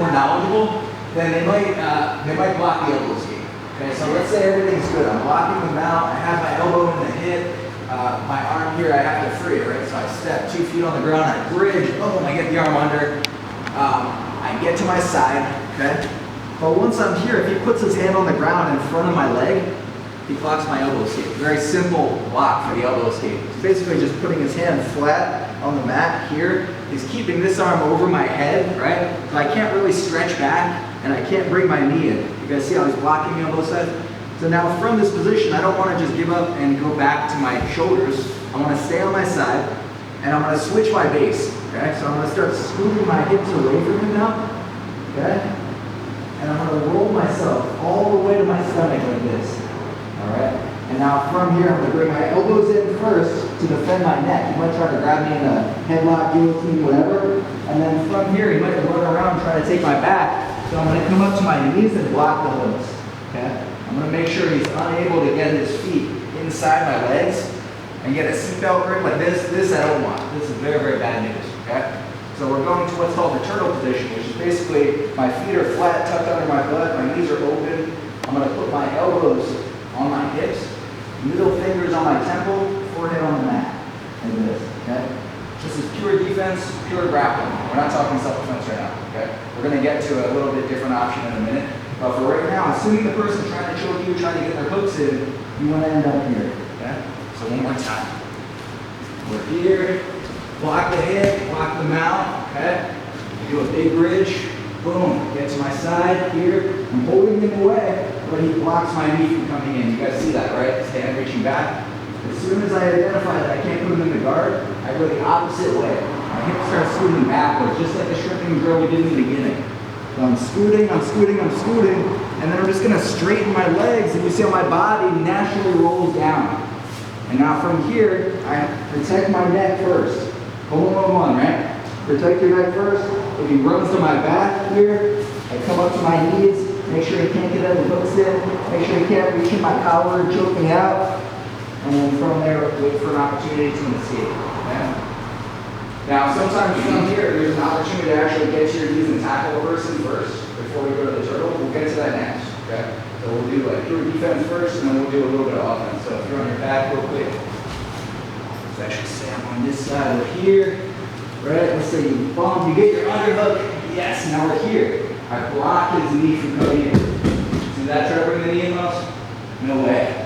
more knowledgeable, then they might block the elbow escape. Okay, so let's say everything's good. I'm blocking them out. I have my elbow in the hip. My arm here, I have to free it, right? So I step 2 feet on the ground, I bridge, boom, I get the arm under. I get to my side, okay? But once I'm here, if he puts his hand on the ground in front of my leg, he blocks my elbow escape. Very simple block for the elbow escape. It's basically just putting his hand flat on the mat here. He's keeping this arm over my head, right? So I can't really stretch back, and I can't bring my knee in. You guys see how he's blocking me on both sides? So now from this position, I don't want to just give up and go back to my shoulders. I want to stay on my side, and I'm going to switch my base, okay? So I'm going to start scooping my hips away from him now, okay? And I'm going to roll myself all the way to my stomach like this, all right? And now from here, I'm going to bring my elbows in first to defend my neck. He might try to grab me in a headlock, guillotine, whatever. And then from here, he might run around trying to take my back. So I'm going to come up to my knees and block the hooks, okay? I'm going to make sure he's unable to get his feet inside my legs and get a seatbelt grip like this. This I don't want. This is very, very bad news, okay? So we're going to what's called the turtle position, which is basically my feet are flat, tucked under my butt, my knees are open. I'm going to put my elbows on my hips, middle fingers on my temple, forehead on the mat, like this, okay? This is pure defense, pure grappling. We're not talking self-defense right now, okay? We're going to get to a little bit different option in a minute. But for right now, assuming the person's trying to choke you, trying to get their hooks in, you want to end up here, okay? So one more time. We're here, block the hip, block the mount, okay? You do a big bridge, boom, get to my side here. I'm holding him away, but he blocks my knee from coming in. You guys see that, right? His hand reaching back. As soon as I identify that I can't put him in the guard, I go the opposite way. My hips start scooting backwards, just like the shrimping drill we did in the beginning. So I'm scooting, and then I'm just gonna straighten my legs, and you see how my body naturally rolls down. And now from here, I protect my neck first. Boom, boom, boom, right? Protect your neck first. If he runs to my back here, I come up to my knees, make sure he can't get any hooks in, make sure he can't reach in my collar and choke me out. And then from there, wait for an opportunity to escape, okay? Now, sometimes you come here, there's an opportunity to actually get to your knees and tackle a person first before we go to the turtle. We'll get to that next, okay? So we'll do like pure defense first, and then we'll do a little bit of offense. So if you're on your back real quick, let's actually say I'm on this side over here, right? Let's say you bump, you get your underhook. Yes, now we're here. I block his knee from coming in. See that? Try to bring the knee in most? No way.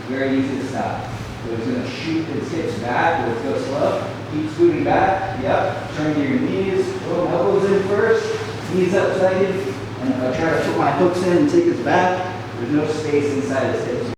Very easy to stop. So he's going to shoot his hips back. Let's go slow. Keep scooting back. Yep. Turn to your knees. Boom. Elbows in first. Knees up second. And if I try to put my hooks in and take his back, there's no space inside his hips.